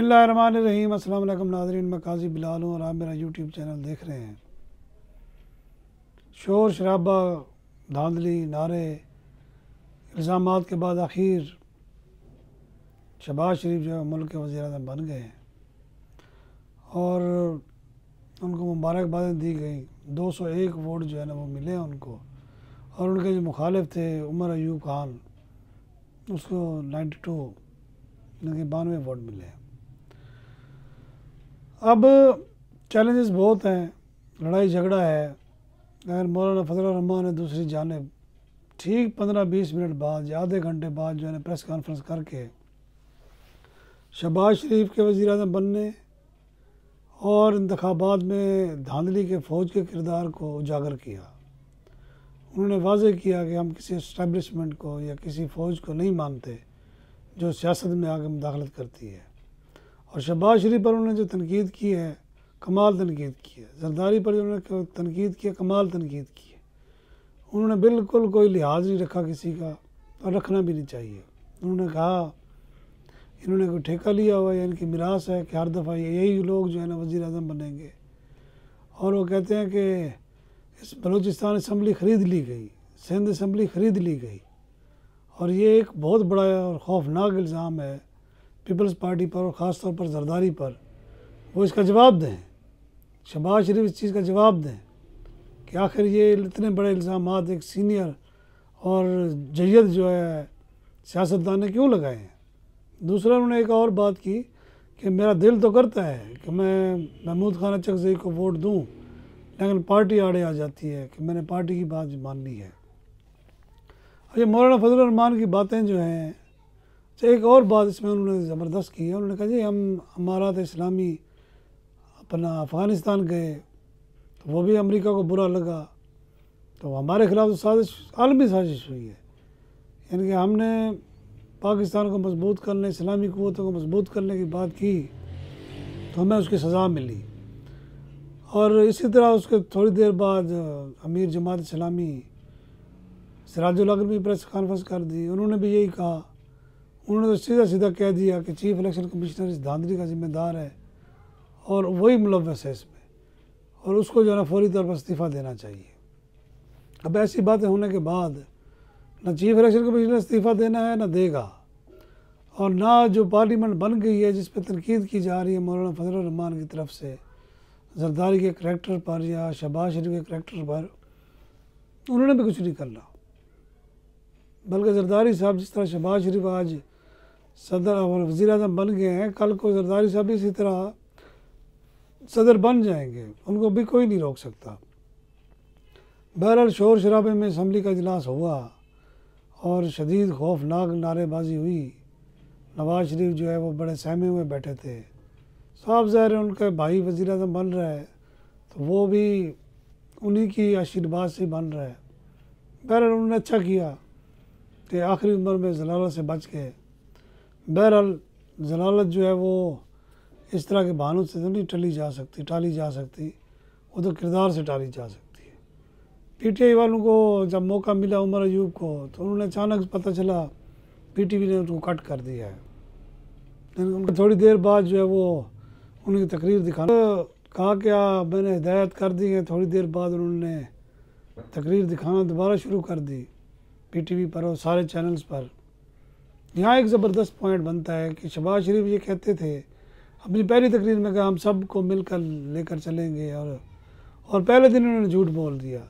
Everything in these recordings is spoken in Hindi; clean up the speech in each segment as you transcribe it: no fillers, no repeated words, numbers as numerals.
बिस्मिल्लाहिर्रहमानिर्रहीम। अस्सलाम वालेकुम नाज़रीन, मैं काजी बिलाल हूँ और आप मेरा यूट्यूब चैनल देख रहे हैं। शोर शराबा, धांधली, नारे, इल्ज़ामात के बाद आखिर शहबाज शरीफ जो है मुल्क के वज़ीर-ए-आज़म बन गए हैं और उनको मुबारकबादें दी गई। 201 वोट जो है ना वो मिले उनको, और उनके जो मुखालिफ थे उमर अयूब खान, उसको 92 यानी 92 वोट मिले। अब चैलेंजेस बहुत हैं, लड़ाई झगड़ा है। अगर मौलाना फजल रहमान ने दूसरी जानिब ठीक 15-20 मिनट बाद या आधे घंटे बाद जो है प्रेस कॉन्फ्रेंस करके शहबाज शरीफ के वज़ीर-ए-आज़म बनने और इंतखाबात में धांधली के फ़ौज के किरदार को उजागर किया। उन्होंने वाज़ेह किया कि हम किसी इस्टेब्लिशमेंट को या किसी फ़ौज को नहीं मानते जो सियासत में आगे मुदाखलत करती है। और शहबाज शरीफ पर उन्होंने जो तनकीद की है, कमाल तनकीद की है। जरदारी पर जो उन्होंने तनकीद की है, कमाल तनकीद की है। उन्होंने बिल्कुल कोई लिहाज नहीं रखा किसी का, और रखना भी नहीं चाहिए। उन्होंने कहा इन्होंने कोई ठेका लिया हुआ है या इनकी मिरास है कि हर दफ़ा यही लोग जो है ना वज़ीर-ए-आज़म बनेंगे। और वो कहते हैं कि इस बलूचिस्तान असम्बली ख़रीद ली गई, सिंध असम्बली ख़रीद ली गई, और ये एक बहुत बड़ा और खौफनाक इल्ज़ाम है पीपल्स पार्टी पर और ख़ास तौर पर जरदारी पर। वो इसका जवाब दें, शहबाज शरीफ इस चीज़ का जवाब दें कि आखिर ये इतने बड़े इल्ज़ामात एक सीनियर और जय्यद जो है सियासतदान ने क्यों लगाए हैं। दूसरा उन्होंने एक और बात की कि मेरा दिल तो करता है कि मैं महमूद खान अचकज़ई को वोट दूं, लेकिन पार्टी आड़े आ जाती है कि मैंने पार्टी की बात माननी है। और ये मौलाना फजल रहमान की बातें जो हैं, तो एक और बात इसमें उन्होंने ज़बरदस्त की है। उन्होंने कहा जी हम अमारात इस्लामी अपना अफ़गानिस्तान गए तो वो भी अमेरिका को बुरा लगा, तो हमारे ख़िलाफ़ तो साजिश, आलमी साजिश हुई है। यानी कि हमने पाकिस्तान को मजबूत करने, इस्लामी क़ुव्वतों को मजबूत करने की बात की तो हमें उसकी सज़ा मिली। और इसी तरह उसके थोड़ी देर बाद अमीर जमात इस्लामी सिराजुल हक भी प्रेस कॉन्फ्रेंस कर दी। उन्होंने भी यही कहा। उन्होंने तो सीधा सीधा कह दिया कि चीफ इलेक्शन कमिश्नर इस धांधली का ज़िम्मेदार है और वही मुलव्वस है इसमें, और उसको जो है ना फौरी तौर पर इस्तीफ़ा देना चाहिए। अब ऐसी बातें होने के बाद ना चीफ इलेक्शन कमिश्नर इस्तीफ़ा देना है, ना देगा, और ना जो पार्लियामेंट बन गई है जिस पर तनकीद की जा रही है मौलाना फजल रहमान की तरफ से जरदारी के करैक्टर पर या शहबाज शरीफ के करैक्टर पर, उन्होंने भी कुछ नहीं करना। बल्कि जरदारी साहब जिस तरह शहबाज शरीफ आज सदर और वज़ीर-ए-आज़म बन गए हैं, कल को जरदारी साहब इसी तरह सदर बन जाएंगे, उनको भी कोई नहीं रोक सकता। बहरहाल शोर शराबे में असम्बली का इजलास हुआ और शदीद खौफनाक नारेबाजी हुई। नवाज शरीफ जो है वो बड़े सहमे हुए बैठे थे। साफ ज़ाहिर है उनका भाई वज़ीर-ए-आज़म बन रहा है तो वो भी उन्हीं की आशीर्वाद से बन रहा है। बहरहाल उन्होंने अच्छा किया कि आखिरी उम्र में जलालत से बच गए। बहरहाल जलालत जो है वो इस तरह के बहानों से तो नहीं टाली जा सकती, वो तो किरदार से टाली जा सकती है। पीटीआई वालों को जब मौका मिला उमर अयूब को, तो उन्होंने अचानक पता चला पीटीवी ने उनको कट कर दिया है। उनको थोड़ी देर बाद जो है वो उनकी तकरीर दिखाना कहा क्या मैंने हिदायत कर दी है। थोड़ी देर बाद उन्होंने तकरीर दिखाना दोबारा शुरू कर दी पीटीवी पर और सारे चैनल्स पर। यहाँ एक ज़बरदस्त पॉइंट बनता है कि शहबाज शरीफ ये कहते थे अपनी पहली तकरीर में कि हम सब को मिलकर लेकर चलेंगे, और पहले दिन उन्होंने झूठ बोल दिया,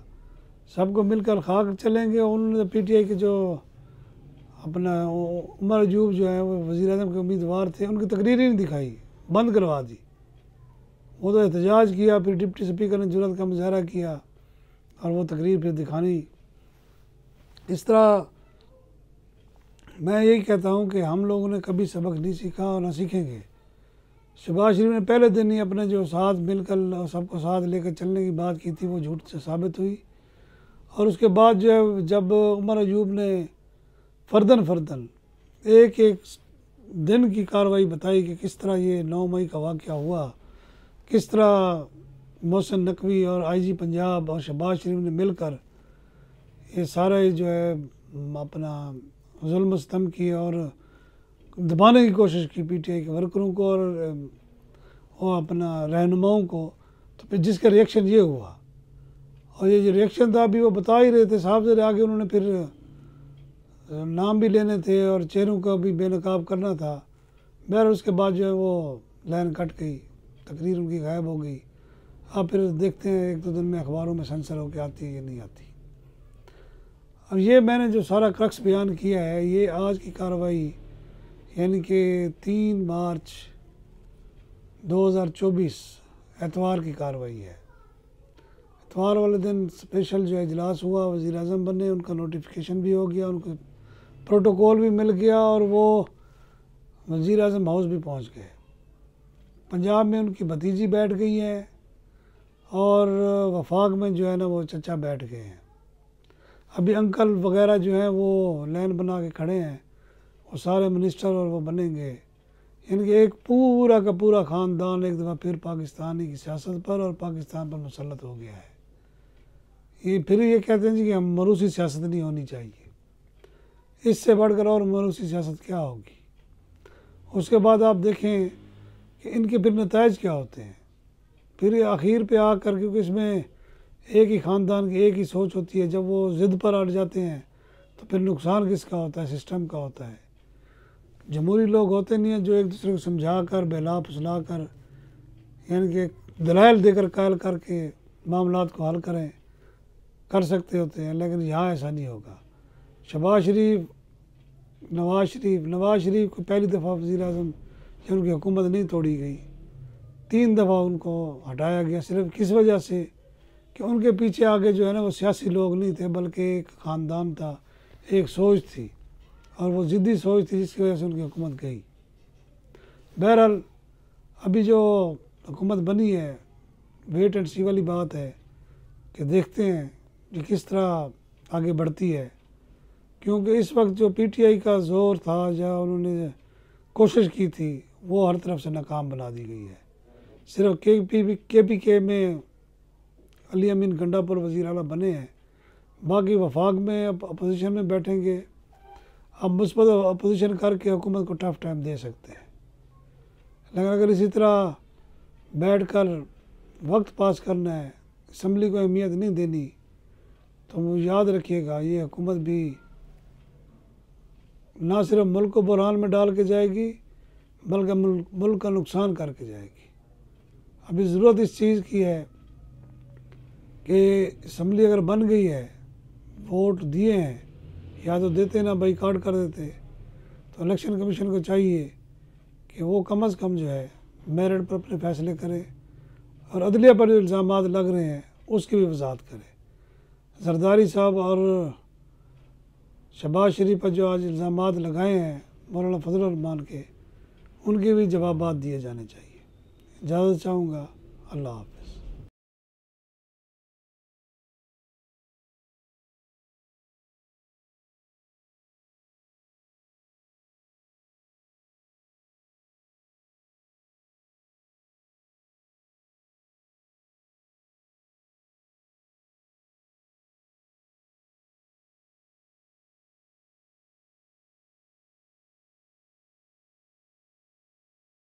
सबको मिलकर खाक चलेंगे। उन्होंने पीटीआई के जो अपना उमर अयूब जो है वो वज़ीर-ए-आज़म के उम्मीदवार थे, उनकी तकरीर ही नहीं दिखाई, बंद करवा दी। वो तो एहतजाज किया, फिर डिप्टी स्पीकर ने जुर्रत का मुजाहरा किया और वो तकरीर फिर दिखानी। इस तरह मैं यही कहता हूँ कि हम लोगों ने कभी सबक नहीं सीखा और ना सीखेंगे। शहबाज शरीफ ने पहले दिन ही अपने जो साथ मिलकर और सबको साथ लेकर चलने की बात की थी वो झूठ से साबित हुई। और उसके बाद जो है जब उमर अयूब ने फ़र्दन एक एक दिन की कार्रवाई बताई कि किस तरह ये 9 मई का वाक़या हुआ, किस तरह मोहसिन नकवी और आईजी पंजाब और शहबाज शरीफ ने मिलकर ये सारा जो है अपना जुल्म सितम की और दबाने की कोशिश की पीटीआई के वर्करों को और अपना रहनुमाओं को, तो फिर जिसका रिएक्शन ये हुआ। और ये जो रिएक्शन था अभी वो बता ही रहे थे साहब से, आगे उन्होंने फिर नाम भी लेने थे और चेहरों को भी बेनकाब करना था। बहर उसके बाद जो है वो लाइन कट गई, तकरीर उनकी गायब हो गई। अब फिर देखते हैं 1-2 दिन में अखबारों में सेंसर होकर आती है या नहीं आती। अब ये मैंने जो सारा क्रक्स बयान किया है ये आज की कार्रवाई यानी कि 3 मार्च 2024 एतवार की कार्रवाई है। एतवार वाले दिन स्पेशल जो है इजलास हुआ, वज़ीर आज़म बने, उनका नोटिफिकेशन भी हो गया, उनको प्रोटोकॉल भी मिल गया और वो वज़ीर आज़म हाउस भी पहुंच गए। पंजाब में उनकी भतीजी बैठ गई है और वफाक में जो है ना वो चचा बैठ गए हैं। अभी अंकल वगैरह जो हैं वो लाइन बना के खड़े हैं, वो सारे मिनिस्टर और वो बनेंगे। यानी कि एक पूरा का पूरा ख़ानदान एक दफ़ा फिर पाकिस्तानी की सियासत पर और पाकिस्तान पर मुसल्लत हो गया है। ये फिर ये कहते हैं जी कि हम मरूसी सियासत नहीं होनी चाहिए। इससे बढ़कर और मरूसी सियासत क्या होगी। उसके बाद आप देखें कि इनके फिर नताइज क्या होते हैं। फिर आखिर पे आकर, क्योंकि इसमें एक ही ख़ानदान की एक ही सोच होती है, जब वो ज़िद पर अड़ जाते हैं तो फिर नुकसान किसका होता है, सिस्टम का होता है। जमहूरी लोग होते नहीं हैं जो एक दूसरे को समझा कर बहला फुसला कर यानी कि दलाइल देकर कायल करके मामलात को हल कर सकते होते हैं, लेकिन यहाँ ऐसा नहीं होगा। शहबाज शरीफ, नवाज शरीफ को पहली दफ़ा वज़ीर आज़म जब उनकी हुकूमत नहीं तोड़ी गई, 3 दफ़ा उनको हटाया गया, सिर्फ किस वजह से कि उनके पीछे आगे जो है ना वो सियासी लोग नहीं थे बल्कि एक ख़ानदान था, एक सोच थी और वो ज़िद्दी सोच थी जिसकी वजह से उनकी हुकूमत गई। बहरहाल अभी जो हुकूमत बनी है वेट एंड सी वाली बात है कि देखते हैं कि किस तरह आगे बढ़ती है, क्योंकि इस वक्त जो पीटीआई का ज़ोर था, जहाँ उन्होंने कोशिश की थी, वो हर तरफ से नाकाम बना दी गई है। सिर्फ KPK में अली अमीन गंडापुर वज़ीर आला बने हैं, बाकी वफाक में अब अपोजिशन में बैठेंगे। अब मुस्बत अपोजिशन करके हुकूमत को टफ टाइम दे सकते हैं, लेकिन अगर इसी तरह बैठकर वक्त पास करना है, असम्बली को अहमियत नहीं देनी, तो वो याद रखिएगा ये हुकूमत भी ना सिर्फ मुल्क को बुरहान में डाल के जाएगी बल्कि मुल्क का नुकसान करके जाएगी। अभी ज़रूरत इस चीज़ की है कि असम्बली अगर बन गई है, वोट दिए हैं, या तो देते ना बाईकाट कर देते, तो इलेक्शन कमीशन को चाहिए कि वो कम से कम जो है मेरिट पर अपने फैसले करे और अदलिया पर जो इल्ज़ामात लग रहे हैं उसकी भी वजाहत करे। जरदारी साहब और शहबाज शरीफ पर जो आज इल्ज़ामात लगाए हैं मौलाना फजलुर रहमान के, उनके भी जवाबात दिए जाने चाहिए। इजाज़त चाहूँगा। अल्लाह हाफ़िज़।